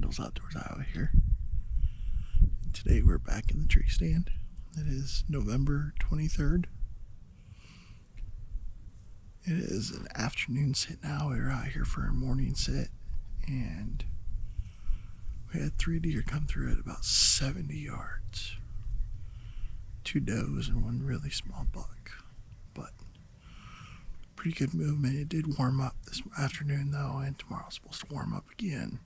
Randles Outdoors, Iowa here. And today we're back in the tree stand. It is November 23rd. It is an afternoon sit now. We were out here for a morning sit and we had 3 deer come through at about 70 yards. 2 does and 1 really small buck. But pretty good movement. It did warm up this afternoon though, and tomorrow's supposed to warm up again.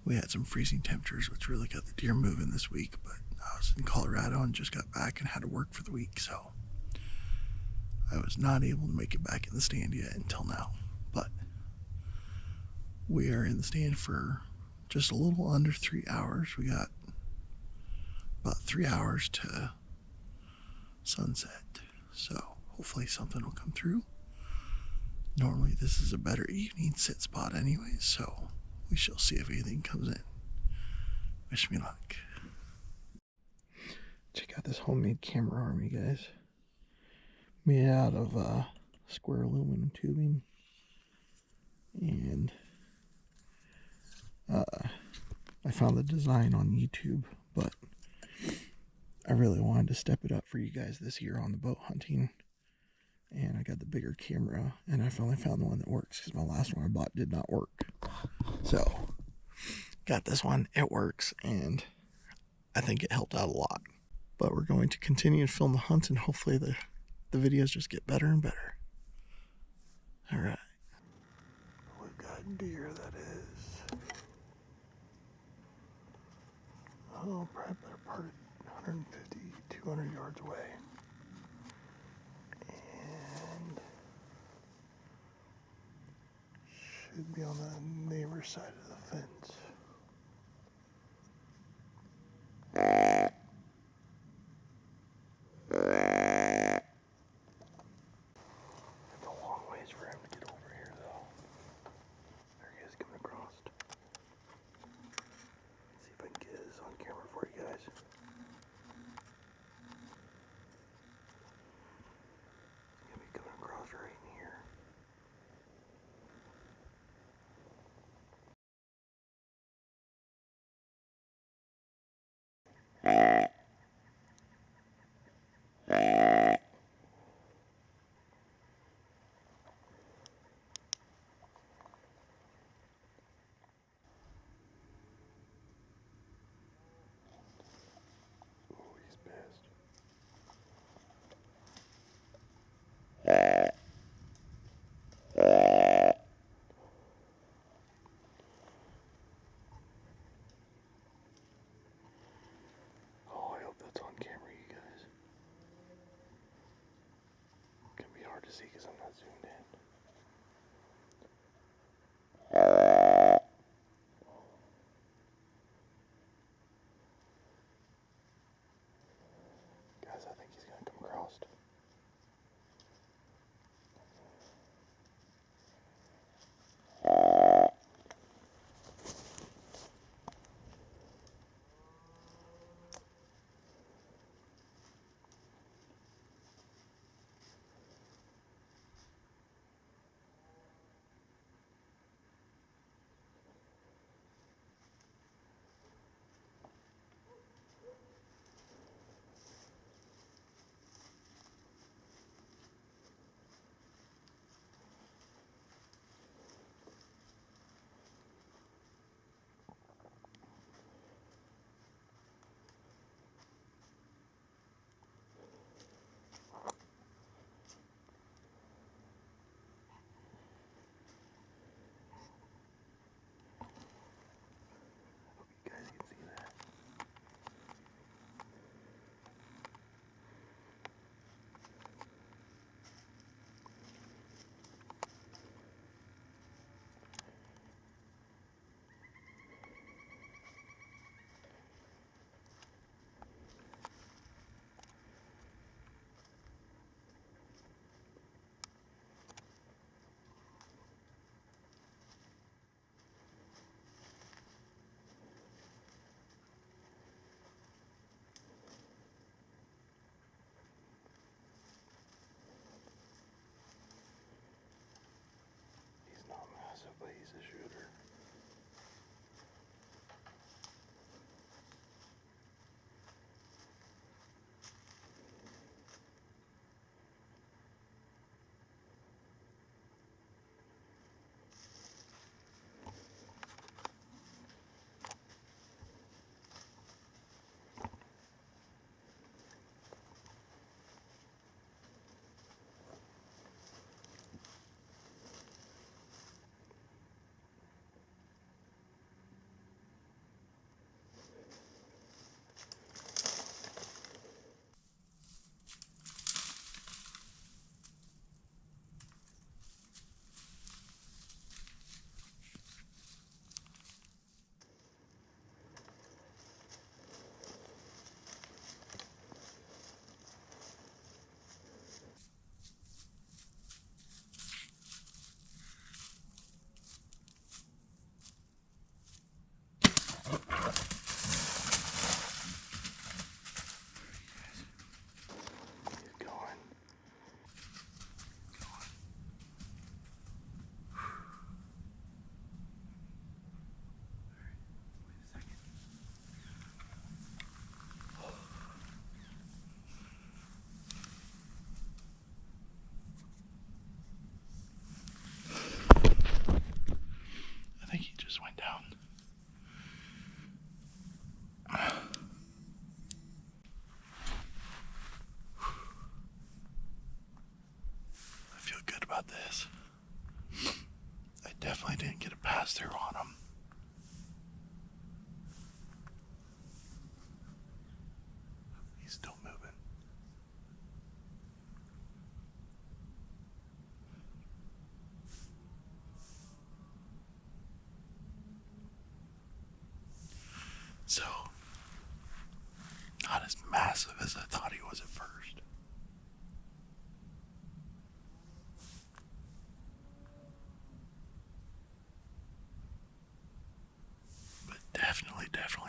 We had some freezing temperatures, which really got the deer moving this week, but I was in Colorado and just got back and had to work for the week, so I was not able to make it back in the stand yet until now. But we are in the stand for just a little under 3 hours. We got about 3 hours to sunset, so hopefully something will come through. Normally this is a better evening sit spot anyways, so we shall see if anything comes in. Wish me luck. Check out this homemade camera arm, you guys. Made out of square aluminum tubing. And I found the design on YouTube, but I really wanted to step it up for you guys this year on the boat hunting. And I got the bigger camera, and I finally found the one that works because my last one I bought did not work. So, got this one. It works, and I think it helped out a lot. But we're going to continue to film the hunt, and hopefully the videos just get better and better. All right. We've got deer that is, oh, probably better part of 150, 200 yards away. Should be on the neighbor's side of the fence. It's a long ways for him to get over here, though. There he is coming across. Let's see if I can get this on camera for you guys. He's gonna be coming across right in here. Oh,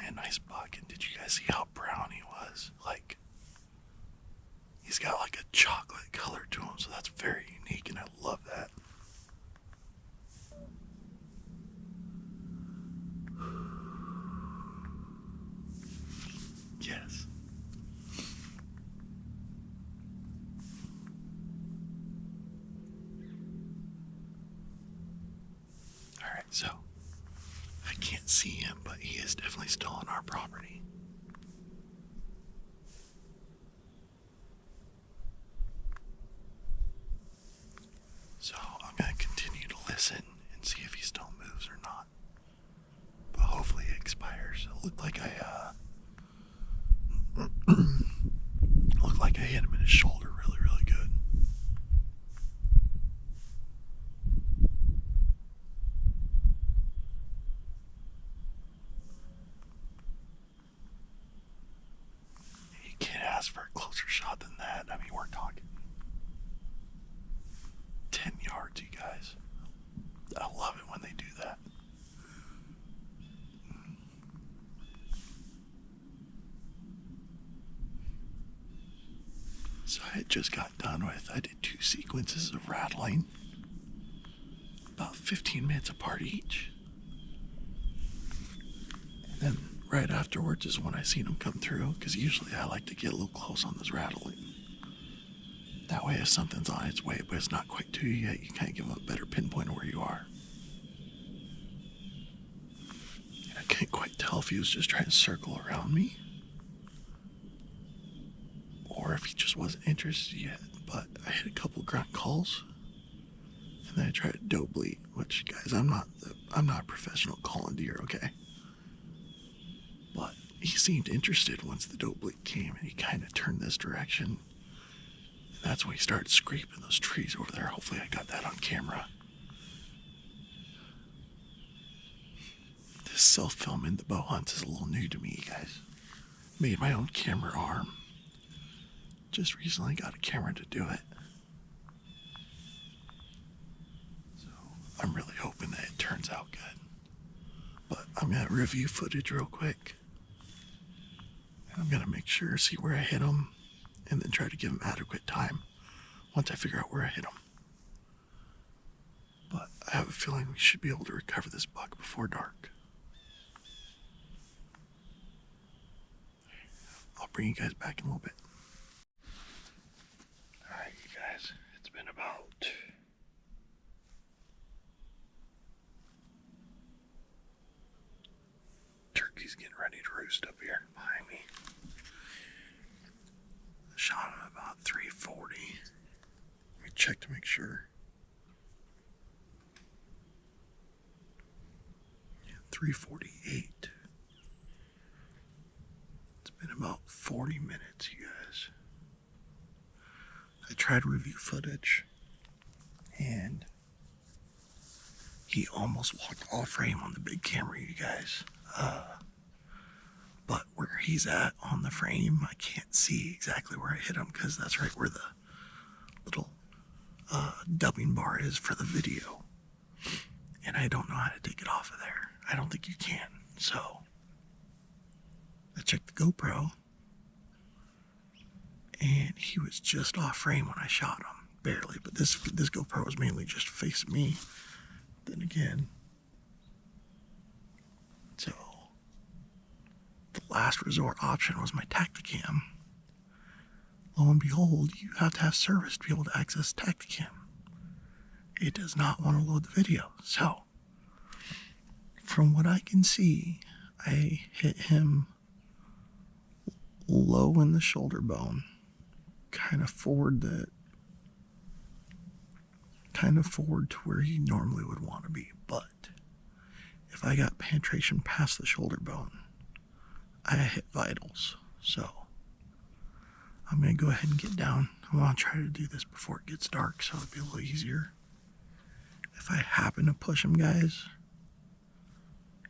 definitely a nice buck. And did you guys see how brown he was? Like, he's got like a chocolate color to him, so that's very unique, and I love that. Yes. Alright, so I can't see him, but he is definitely still on our property. So I'm going to continue to listen and see if he still moves or not. But hopefully it expires. It looked like I hit him in his shoulder really, really good. You can't ask for a closer shot than that. I mean, we're talking 10 yards, you guys. I love it when they do that. So I had just got done with, I did 2 sequences of rattling, about 15 minutes apart each. And then right afterwards is when I seen them come through, because usually I like to get a little close on this rattling. That way if something's on its way but it's not quite to you yet, you kind of give them a better pinpoint of where you are. And I can't quite tell if he was just trying to circle around me, or if he just wasn't interested yet. But I hit a couple grunt calls, and then I tried a doe bleat, which, guys, I'm not a professional calling deer, okay? But he seemed interested once the doe bleat came, and he kind of turned this direction. And that's when he started scraping those trees over there. Hopefully I got that on camera. This self-filming the bow hunts is a little new to me, guys. Made my own camera arm. Just recently got a camera to do it. So I'm really hoping that it turns out good. But I'm going to review footage real quick. And I'm going to make sure, see where I hit him, and then try to give him adequate time once I figure out where I hit him. But I have a feeling we should be able to recover this buck before dark. I'll bring you guys back in a little bit. Alright, you guys, it's been about turkey's getting ready to roost up here behind me. I shot him about 340. Let me check to make sure. Yeah, 348. It's been about 40 minutes, you guys. I tried review footage, and he almost walked off frame on the big camera, you guys. But where he's at on the frame, I can't see exactly where I hit him, because that's right where the little dubbing bar is for the video. And I don't know how to take it off of there. I don't think you can. So I checked the GoPro, and he was just off frame when I shot him, barely. But this GoPro was mainly just facing me. Then again, so the last resort option was my Tactacam. Lo and behold, you have to have service to be able to access Tactacam. It does not want to load the video. So, from what I can see, I hit him low in the shoulder bone, kind of forward to where he normally would want to be. But if I got penetration past the shoulder bone, I hit vitals. So I'm going to go ahead and get down. I want to try to do this before it gets dark, so it'll be a little easier. If I happen to push him, guys,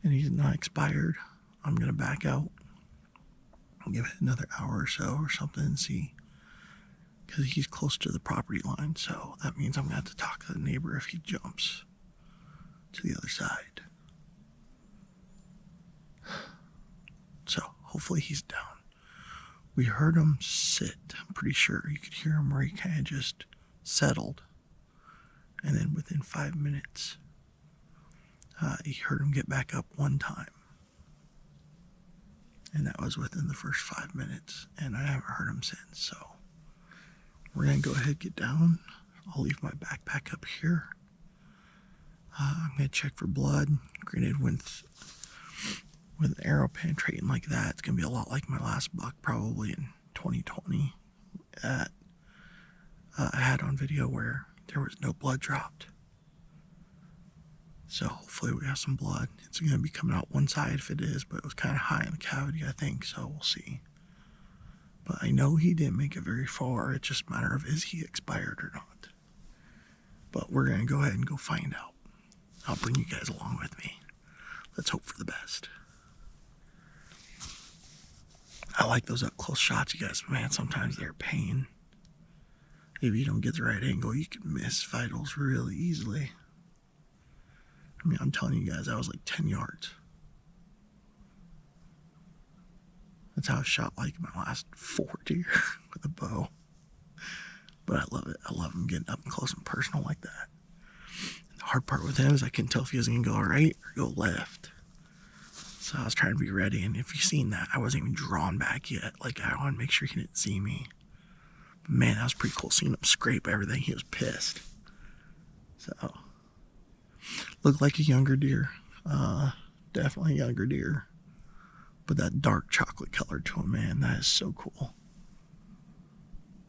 and he's not expired, I'm going to back out and give it another hour or so or something and see. Because he's close to the property line, so that means I'm going to have to talk to the neighbor if he jumps to the other side. hopefully he's down. We heard him sit. I'm pretty sure you could hear him where he kind of just settled. And then within 5 minutes, you heard him get back up one time. And that was within the first 5 minutes. And I haven't heard him since. So we're going to go ahead and get down. I'll leave my backpack up here. I'm going to check for blood. Granted, with an arrow penetrating like that, it's going to be a lot like my last buck probably in 2020 that I had on video where there was no blood dropped. So hopefully we have some blood. It's going to be coming out one side if it is, but it was kind of high in the cavity, I think, so we'll see. But I know he didn't make it very far. It's just a matter of is he expired or not. But we're going to go ahead and go find out. I'll bring you guys along with me. Let's hope for the best. I like those up close shots, you guys, but man, sometimes they're a pain. If you don't get the right angle, you can miss vitals really easily. I mean, I'm telling you guys, I was like 10 yards. That's how I shot like my last 4 deer with a bow. But I love it. I love him getting up close and personal like that. The hard part with him is I couldn't tell if he was going to go right or go left. So I was trying to be ready, and if you've seen that, I wasn't even drawn back yet. Like, I wanted to make sure he didn't see me. But man, that was pretty cool seeing him scrape everything. He was pissed. So, looked like a younger deer. Definitely a younger deer. But that dark chocolate color to him, man, that is so cool.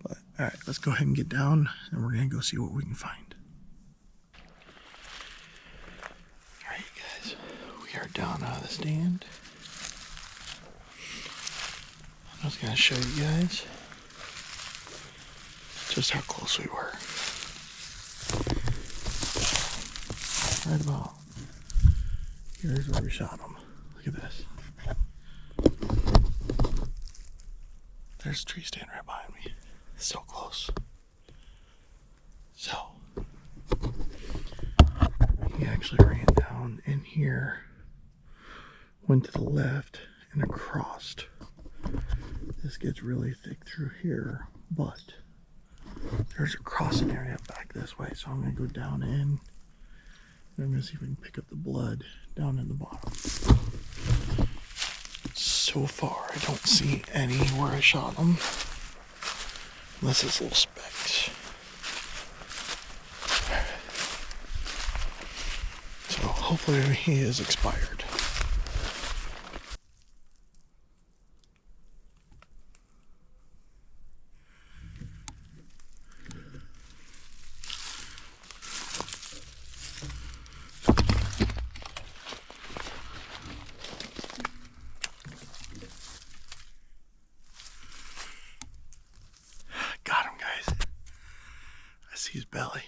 But, alright, let's go ahead and get down, and we're going to go see what we can find. Alright, guys, we are down out of the stand. I was going to show you guys just how close we were. Right about here's where we shot him. Look at this. There's a tree stand right behind me. So close. So he actually ran down in here, went to the left and across. This gets really thick through here, but there's a crossing area back this way, so I'm going to go down in and I'm going to see if we can pick up the blood down in the bottom. So far, I don't see any where I shot him, unless it's little specks. So hopefully he is expired. Got him, guys. I see his belly.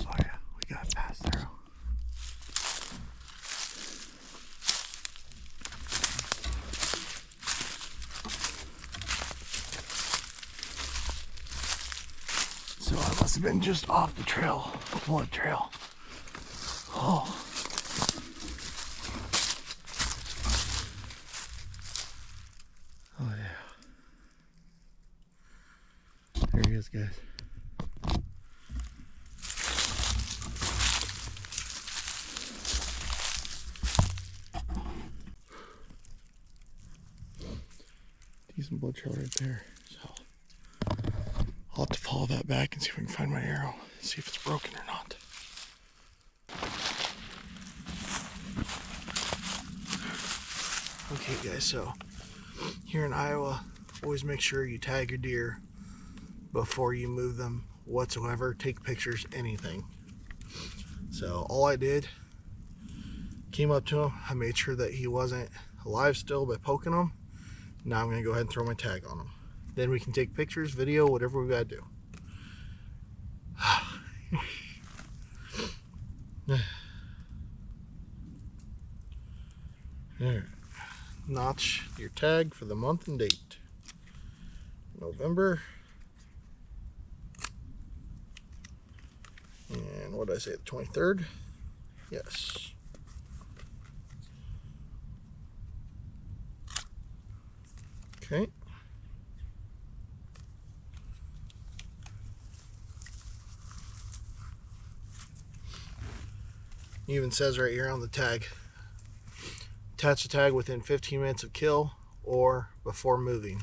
Oh yeah, we got past through. So I must have been just off the trail, the blood trail. Oh. Oh yeah. There he is, guys. Decent blood trail right there. So I'll have to follow that back and see if we can find my arrow, see if it's broken or not. Okay guys, so here in Iowa, always make sure you tag your deer before you move them whatsoever. Take pictures, anything. So all I did, came up to him, I made sure that he wasn't alive still by poking him. Now I'm going to go ahead and throw my tag on him. Then we can take pictures, video, whatever we got to do. notch your tag for the month and date. November. And what did I say, the 23rd? Yes. Okay. It even says right here on the tag, attach the tag within 15 minutes of kill or before moving.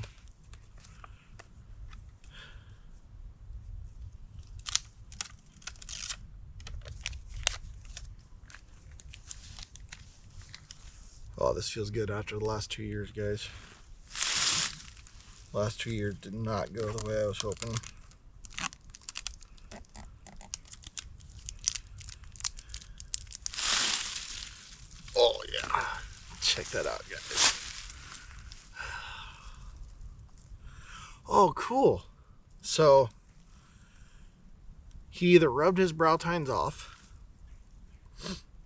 Oh, this feels good after the last 2 years, guys. Last 2 years did not go the way I was hoping. Oh yeah, check that out, guys. Oh, cool. So he either rubbed his brow tines off,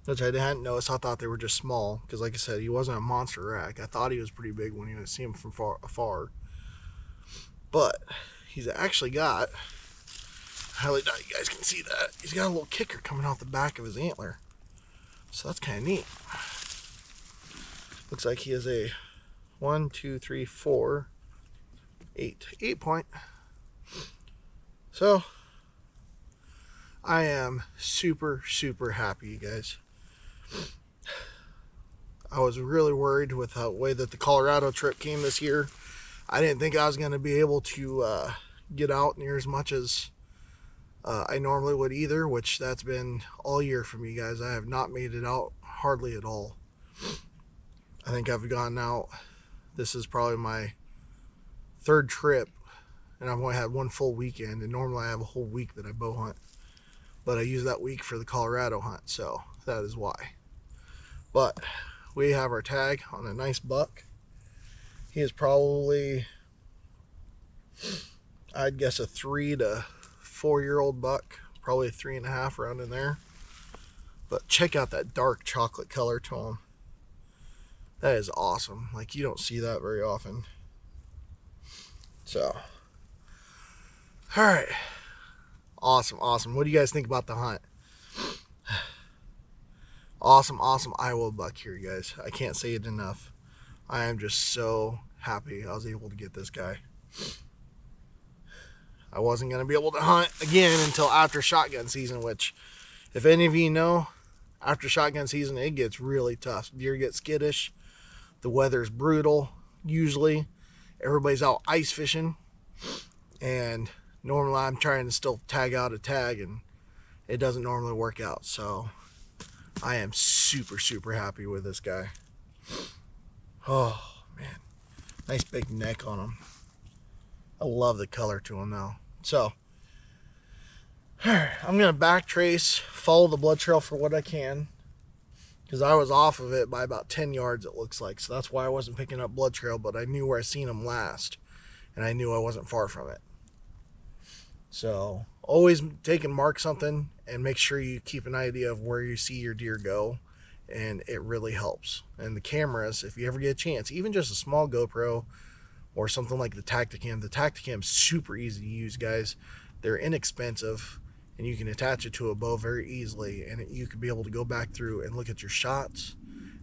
which I hadn't noticed. I thought they were just small because, like I said, he wasn't a monster rack. I thought he was pretty big when you see him from afar. But he's actually got, I highly doubt you guys can see that, he's got a little kicker coming off the back of his antler. So that's kind of neat. Looks like he has a 1, 2, 3, 4, 8 point. So I am super, super happy, you guys. I was really worried with the way that the Colorado trip came this year. I didn't think I was going to be able to get out near as much as I normally would either, which that's been all year for me, guys. I have not made it out hardly at all. I think I've gone out, this is probably my 3rd trip, and I've only had 1 full weekend, and normally I have a whole week that I bow hunt. But I use that week for the Colorado hunt, so that is why. But we have our tag on a nice buck. He is probably, I'd guess, a 3 to 4 year old buck, probably a 3.5 around in there. But check out that dark chocolate color to him. That is awesome. Like, you don't see that very often. So, all right. Awesome, awesome. What do you guys think about the hunt? Awesome, awesome Iowa buck here, guys. I can't say it enough. I am just so happy I was able to get this guy. I wasn't going to be able to hunt again until after shotgun season, which, if any of you know, after shotgun season, it gets really tough. Deer get skittish. The weather's brutal, usually. Everybody's out ice fishing. And normally I'm trying to still tag out a tag, and it doesn't normally work out. So I am super, super happy with this guy. Oh, man. Nice big neck on him. I love the color to him, though. So, I'm going to back trace, follow the blood trail for what I can. Because I was off of it by about 10 yards, it looks like. So that's why I wasn't picking up blood trail, but I knew where I seen him last. And I knew I wasn't far from it. So, always take and mark something and make sure you keep an idea of where you see your deer go. And it really helps. And the cameras, if you ever get a chance, even just a small GoPro or something like the Tactacam is super easy to use, guys. They're inexpensive, and you can attach it to a bow very easily, and you can be able to go back through and look at your shots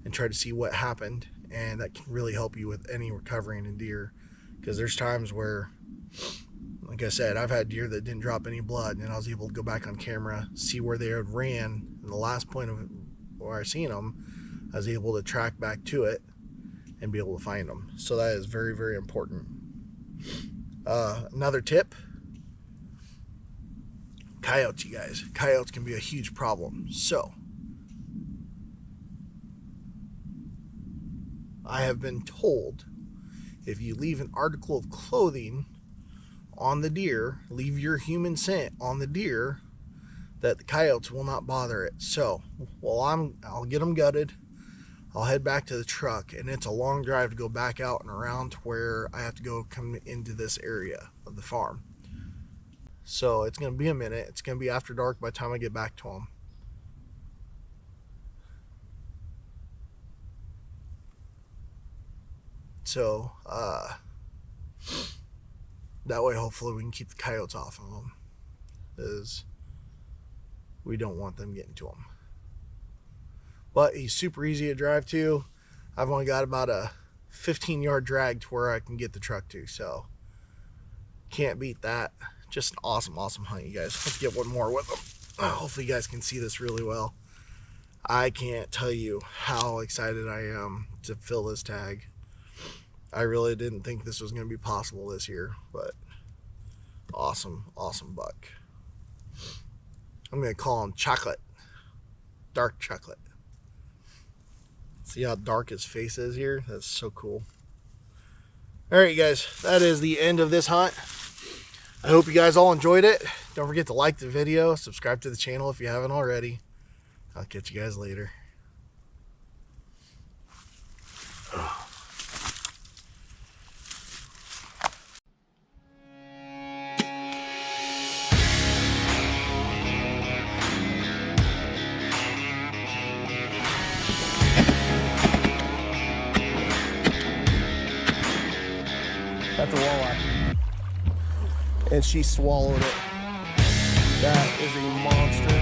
and try to see what happened, and that can really help you with any recovering in deer. Because there's times where, like I said, I've had deer that didn't drop any blood, and I was able to go back on camera, see where they had ran, and the last point of where I seen them, I was able to track back to it and be able to find them. So that is very, very important. Another tip, coyotes, you guys. Coyotes can be a huge problem. So I have been told if you leave an article of clothing on the deer, leave your human scent on the deer, that the coyotes will not bother it. So, well, I'll get them gutted. I'll head back to the truck, and it's a long drive to go back out and around to where I have to go come into this area of the farm. So it's going to be a minute. It's going to be after dark by the time I get back to them. So that way hopefully we can keep the coyotes off of them, because we don't want them getting to him. But he's super easy to drive to. I've only got about a 15-yard drag to where I can get the truck to, so can't beat that. Just an awesome, awesome hunt, you guys. Let's get one more with them. Hopefully you guys can see this really well. I can't tell you how excited I am to fill this tag. I really didn't think this was going to be possible this year, but awesome, awesome buck. I'm going to call him Chocolate. Dark Chocolate. See how dark his face is here? That's so cool. Alright, you guys, that is the end of this hunt. I hope you guys all enjoyed it. Don't forget to like the video, subscribe to the channel if you haven't already. I'll catch you guys later. That's a walleye. And she swallowed it. That is a monster.